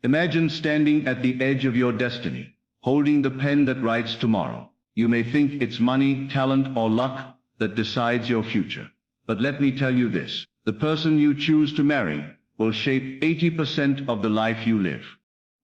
Imagine standing at the edge of your destiny, holding the pen that writes tomorrow. You may think it's money, talent, or luck that decides your future. But let me tell you this, the person you choose to marry will shape 80% of the life you live.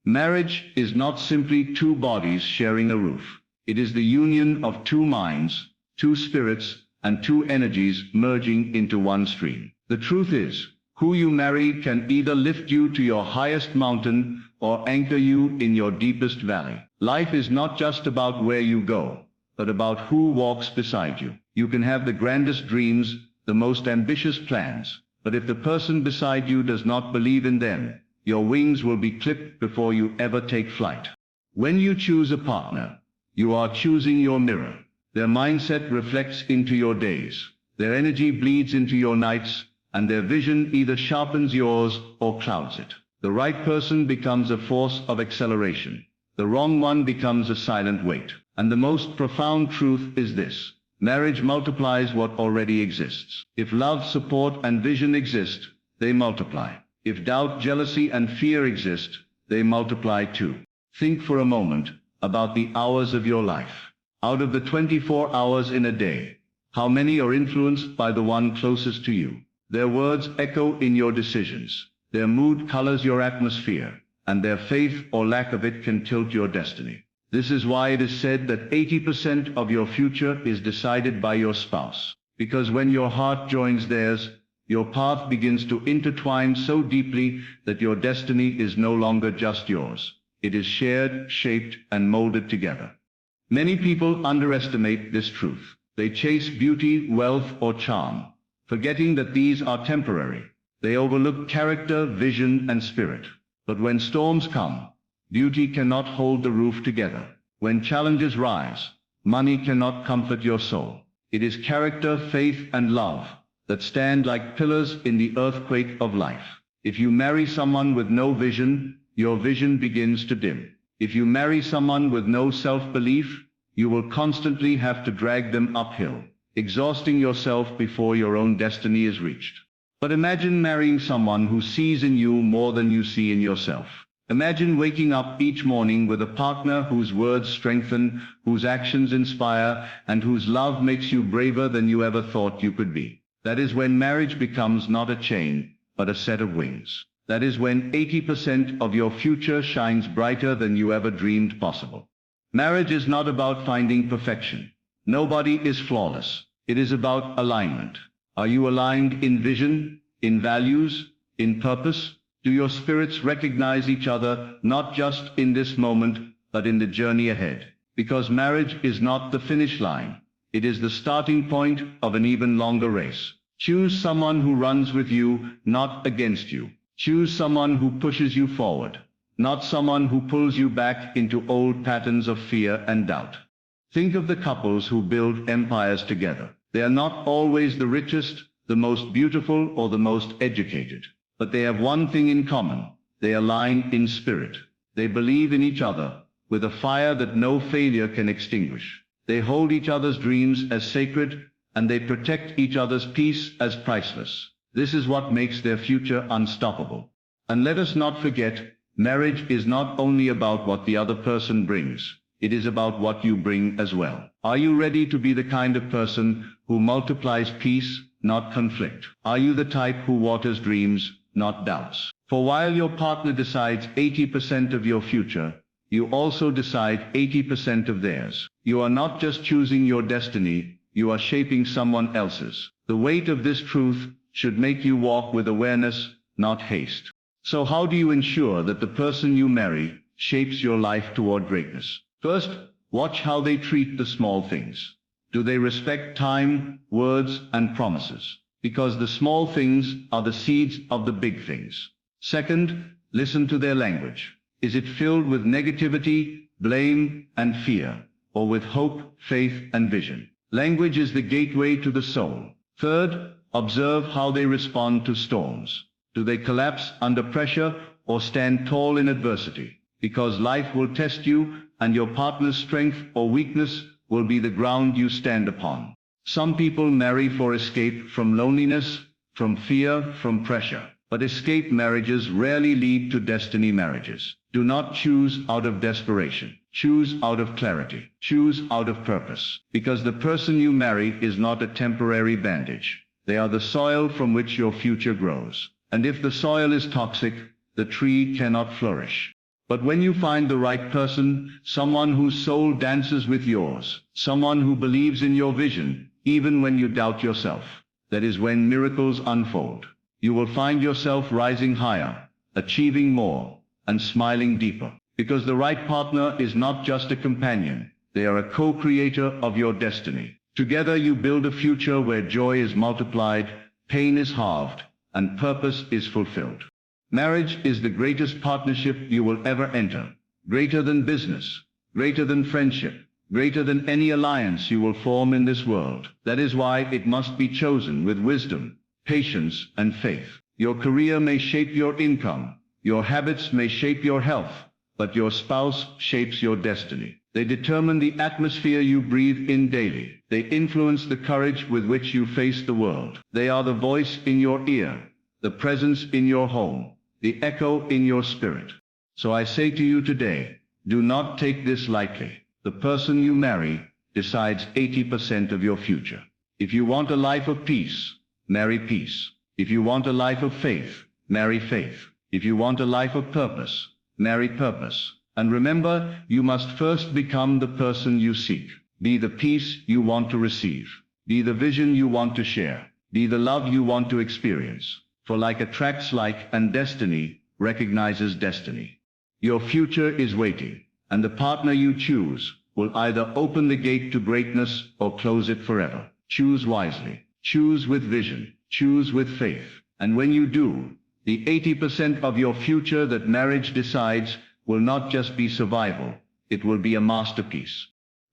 Marriage is not simply two bodies sharing a roof. It is the union of two minds, two spirits, and two energies merging into one stream. The truth is, who you marry can either lift you to your highest mountain or anchor you in your deepest valley. Life is not just about where you go, but about who walks beside you. You can have the grandest dreams, the most ambitious plans, but if the person beside you does not believe in them, your wings will be clipped before you ever take flight. When you choose a partner, you are choosing your mirror. Their mindset reflects into your days. Their energy bleeds into your nights, and their vision either sharpens yours or clouds it. The right person becomes a force of acceleration. The wrong one becomes a silent weight. And the most profound truth is this: marriage multiplies what already exists. If love, support, and vision exist, they multiply. If doubt, jealousy, and fear exist, they multiply too. Think for a moment about the hours of your life. Out of the 24 hours in a day, how many are influenced by the one closest to you? Their words echo in your decisions. Their mood colors your atmosphere, and their faith or lack of it can tilt your destiny. This is why it is said that 80% of your future is decided by your spouse. Because when your heart joins theirs, your path begins to intertwine so deeply that your destiny is no longer just yours. It is shared, shaped, and molded together. Many people underestimate this truth. They chase beauty, wealth, or charm, forgetting that these are temporary. They overlook character, vision, and spirit. But when storms come, beauty cannot hold the roof together. When challenges rise, money cannot comfort your soul. It is character, faith, and love that stand like pillars in the earthquake of life. If you marry someone with no vision, your vision begins to dim. If you marry someone with no self-belief, you will constantly have to drag them uphill, exhausting yourself before your own destiny is reached. But imagine marrying someone who sees in you more than you see in yourself. Imagine waking up each morning with a partner whose words strengthen, whose actions inspire, and whose love makes you braver than you ever thought you could be. That is when marriage becomes not a chain, but a set of wings. That is when 80% of your future shines brighter than you ever dreamed possible. Marriage is not about finding perfection. Nobody is flawless. It is about alignment. Are you aligned in vision, in values, in purpose? Do your spirits recognize each other, not just in this moment, but in the journey ahead? Because marriage is not the finish line. It is the starting point of an even longer race. Choose someone who runs with you, not against you. Choose someone who pushes you forward, not someone who pulls you back into old patterns of fear and doubt. Think of the couples who build empires together. They are not always the richest, the most beautiful, or the most educated. But they have one thing in common. They align in spirit. They believe in each other with a fire that no failure can extinguish. They hold each other's dreams as sacred, and they protect each other's peace as priceless. This is what makes their future unstoppable. And let us not forget, marriage is not only about what the other person brings. It is about what you bring as well. Are you ready to be the kind of person who multiplies peace, not conflict? Are you the type who waters dreams, not doubts? For while your partner decides 80% of your future, you also decide 80% of theirs. You are not just choosing your destiny, you are shaping someone else's. The weight of this truth should make you walk with awareness, not haste. So how do you ensure that the person you marry shapes your life toward greatness? First, watch how they treat the small things. Do they respect time, words, and promises? Because the small things are the seeds of the big things. Second, listen to their language. Is it filled with negativity, blame, and fear, or with hope, faith, and vision? Language is the gateway to the soul. Third, observe how they respond to storms. Do they collapse under pressure or stand tall in adversity? Because life will test you, and your partner's strength or weakness will be the ground you stand upon. Some people marry for escape from loneliness, from fear, from pressure. But escape marriages rarely lead to destiny marriages. Do not choose out of desperation. Choose out of clarity. Choose out of purpose. Because the person you marry is not a temporary bandage. They are the soil from which your future grows. And if the soil is toxic, the tree cannot flourish. But when you find the right person, someone whose soul dances with yours, someone who believes in your vision, even when you doubt yourself, that is when miracles unfold. You will find yourself rising higher, achieving more, and smiling deeper. Because the right partner is not just a companion, they are a co-creator of your destiny. Together you build a future where joy is multiplied, pain is halved, and purpose is fulfilled. Marriage is the greatest partnership you will ever enter, greater than business, greater than friendship, greater than any alliance you will form in this world. That is why it must be chosen with wisdom, patience, and faith. Your career may shape your income, your habits may shape your health, but your spouse shapes your destiny. They determine the atmosphere you breathe in daily. They influence the courage with which you face the world. They are the voice in your ear, the presence in your home, the echo in your spirit. So I say to you today, do not take this lightly. The person you marry decides 80% of your future. If you want a life of peace, marry peace. If you want a life of faith, marry faith. If you want a life of purpose, marry purpose. And remember, you must first become the person you seek. Be the peace you want to receive. Be the vision you want to share. Be the love you want to experience. For like attracts like, and destiny recognizes destiny. Your future is waiting, and the partner you choose will either open the gate to greatness or close it forever. Choose wisely. Choose with vision. Choose with faith. And when you do, the 80% of your future that marriage decides will not just be survival, it will be a masterpiece.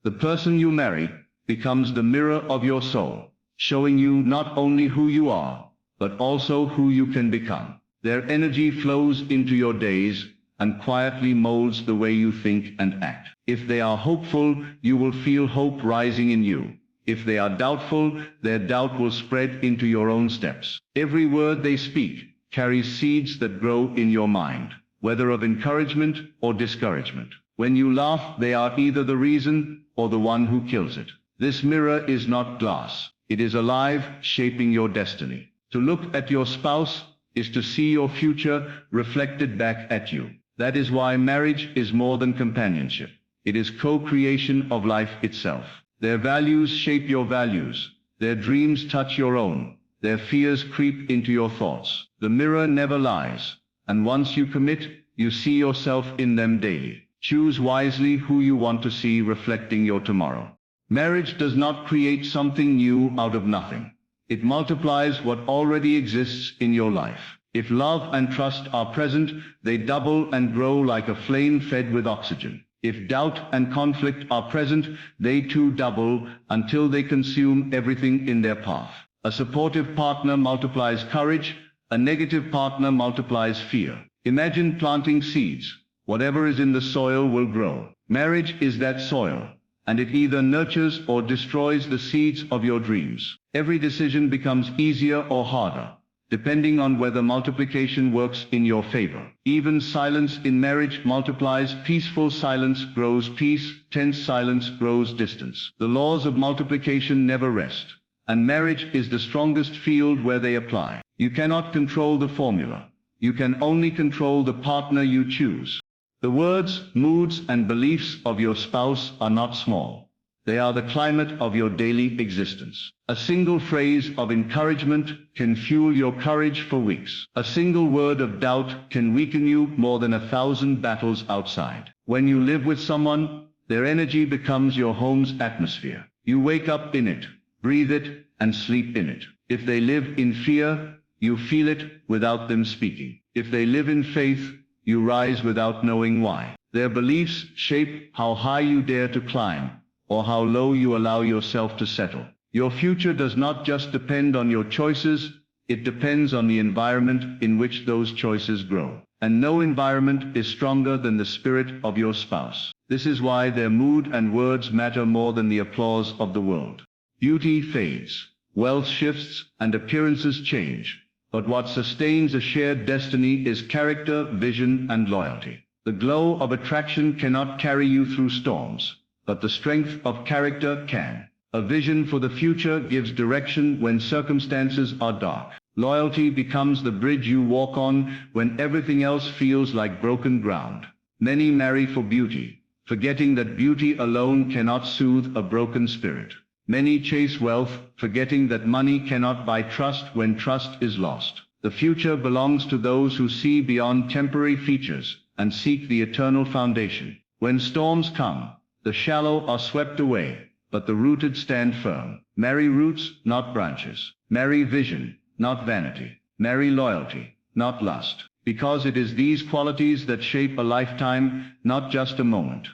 The person you marry becomes the mirror of your soul, showing you not only who you are, but also who you can become. Their energy flows into your days and quietly molds the way you think and act. If they are hopeful, you will feel hope rising in you. If they are doubtful, their doubt will spread into your own steps. Every word they speak carries seeds that grow in your mind, whether of encouragement or discouragement. When you laugh, they are either the reason or the one who kills it. This mirror is not glass. It is alive, shaping your destiny. To look at your spouse is to see your future reflected back at you. That is why marriage is more than companionship. It is co-creation of life itself. Their values shape your values. Their dreams touch your own. Their fears creep into your thoughts. The mirror never lies. And once you commit, you see yourself in them daily. Choose wisely who you want to see reflecting your tomorrow. Marriage does not create something new out of nothing. It multiplies what already exists in your life. If love and trust are present, they double and grow like a flame fed with oxygen. If doubt and conflict are present, they too double until they consume everything in their path. A supportive partner multiplies courage. A negative partner multiplies fear. Imagine planting seeds. Whatever is in the soil will grow. Marriage is that soil, and it either nurtures or destroys the seeds of your dreams. Every decision becomes easier or harder, depending on whether multiplication works in your favor. Even silence in marriage multiplies. Peaceful silence grows peace. Tense silence grows distance. The laws of multiplication never rest, and marriage is the strongest field where they apply. You cannot control the formula. You can only control the partner you choose. The words, moods, and beliefs of your spouse are not small. They are the climate of your daily existence. A single phrase of encouragement can fuel your courage for weeks. A single word of doubt can weaken you more than 1,000 battles outside. When you live with someone, their energy becomes your home's atmosphere. You wake up in it, breathe it, and sleep in it. If they live in fear, you feel it without them speaking. If they live in faith, you rise without knowing why. Their beliefs shape how high you dare to climb, or how low you allow yourself to settle. Your future does not just depend on your choices, it depends on the environment in which those choices grow. And no environment is stronger than the spirit of your spouse. This is why their mood and words matter more than the applause of the world. Beauty fades, wealth shifts, and appearances change, But what sustains a shared destiny is character, vision, and loyalty. The glow of attraction cannot carry you through storms, but the strength of character can. A vision for the future gives direction when circumstances are dark. Loyalty becomes the bridge you walk on when everything else feels like broken ground. Many marry for beauty, forgetting that beauty alone cannot soothe a broken spirit. Many chase wealth, forgetting that money cannot buy trust when trust is lost. The future belongs to those who see beyond temporary features and seek the eternal foundation. When storms come, the shallow are swept away, but the rooted stand firm. Marry roots, not branches. Marry vision, not vanity. Marry loyalty, not lust. Because it is these qualities that shape a lifetime, not just a moment.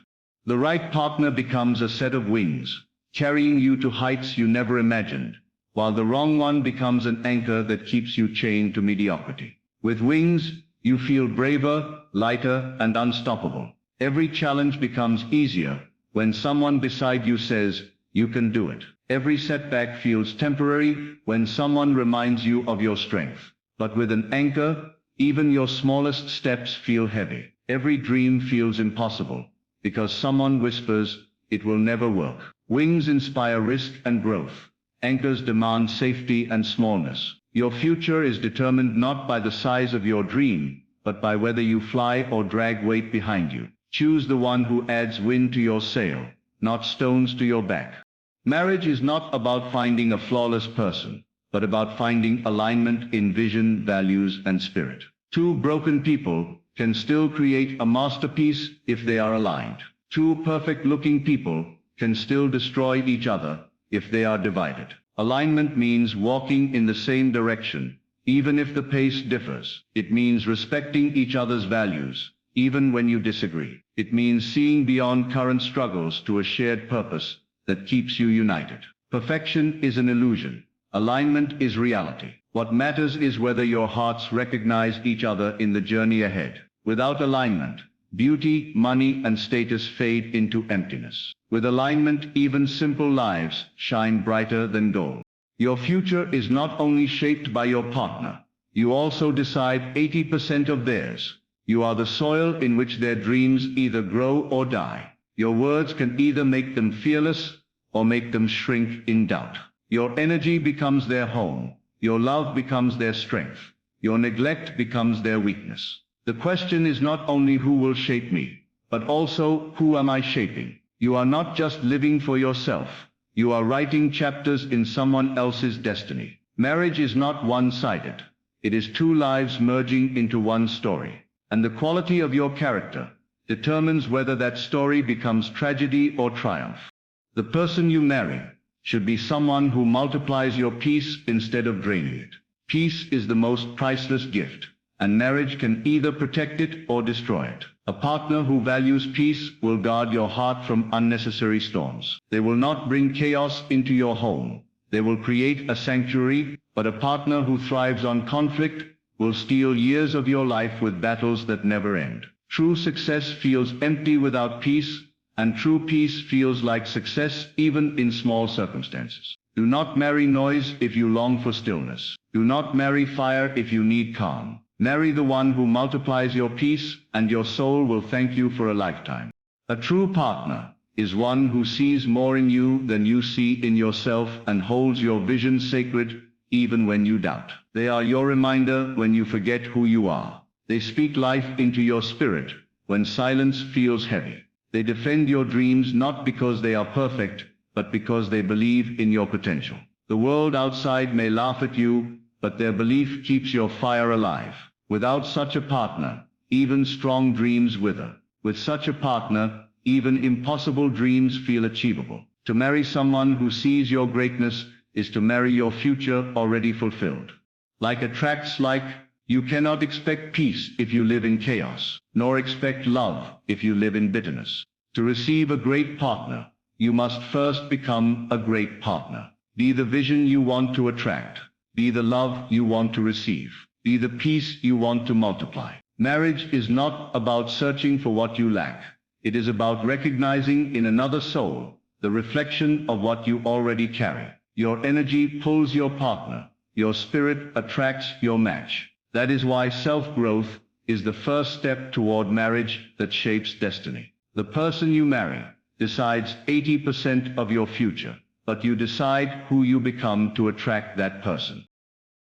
The right partner becomes a set of wings, carrying you to heights you never imagined, while the wrong one becomes an anchor that keeps you chained to mediocrity. With wings, you feel braver, lighter, and unstoppable. Every challenge becomes easier when someone beside you says, "You can do it." Every setback feels temporary when someone reminds you of your strength. But with an anchor, even your smallest steps feel heavy. Every dream feels impossible, because someone whispers, "It will never work." Wings inspire risk and growth. Anchors demand safety and smallness. Your future is determined not by the size of your dream, but by whether you fly or drag weight behind you. Choose the one who adds wind to your sail, not stones to your back. Marriage is not about finding a flawless person, but about finding alignment in vision, values, and spirit. Two broken people can still create a masterpiece if they are aligned. Two perfect-looking people can still destroy each other if they are divided. Alignment means walking in the same direction, even if the pace differs. It means respecting each other's values, even when you disagree. It means seeing beyond current struggles to a shared purpose that keeps you united. Perfection is an illusion. Alignment is reality. What matters is whether your hearts recognize each other in the journey ahead. Without alignment, beauty, money, and status fade into emptiness. With alignment, even simple lives shine brighter than gold. Your future is not only shaped by your partner, you also decide 80% of theirs. You are the soil in which their dreams either grow or die. Your words can either make them fearless or make them shrink in doubt. Your energy becomes their home. Your love becomes their strength. Your neglect becomes their weakness. The question is not only who will shape me, but also who am I shaping? You are not just living for yourself. You are writing chapters in someone else's destiny. Marriage is not one-sided. It is two lives merging into one story. And the quality of your character determines whether that story becomes tragedy or triumph. The person you marry should be someone who multiplies your peace instead of draining it. Peace is the most priceless gift, and marriage can either protect it or destroy it. A partner who values peace will guard your heart from unnecessary storms. They will not bring chaos into your home. They will create a sanctuary, but a partner who thrives on conflict will steal years of your life with battles that never end. True success feels empty without peace, and true peace feels like success even in small circumstances. Do not marry noise if you long for stillness. Do not marry fire if you need calm. Marry the one who multiplies your peace, and your soul will thank you for a lifetime. A true partner is one who sees more in you than you see in yourself and holds your vision sacred even when you doubt. They are your reminder when you forget who you are. They speak life into your spirit when silence feels heavy. They defend your dreams not because they are perfect, but because they believe in your potential. The world outside may laugh at you, but their belief keeps your fire alive. Without such a partner, even strong dreams wither. With such a partner, even impossible dreams feel achievable. To marry someone who sees your greatness is to marry your future already fulfilled. Like attracts like, you cannot expect peace if you live in chaos, nor expect love if you live in bitterness. To receive a great partner, you must first become a great partner. Be the vision you want to attract. Be the love you want to receive. Be the peace you want to multiply. Marriage is not about searching for what you lack. It is about recognizing in another soul the reflection of what you already carry. Your energy pulls your partner. Your spirit attracts your match. That is why self-growth is the first step toward marriage that shapes destiny. The person you marry decides 80% of your future, but you decide who you become to attract that person.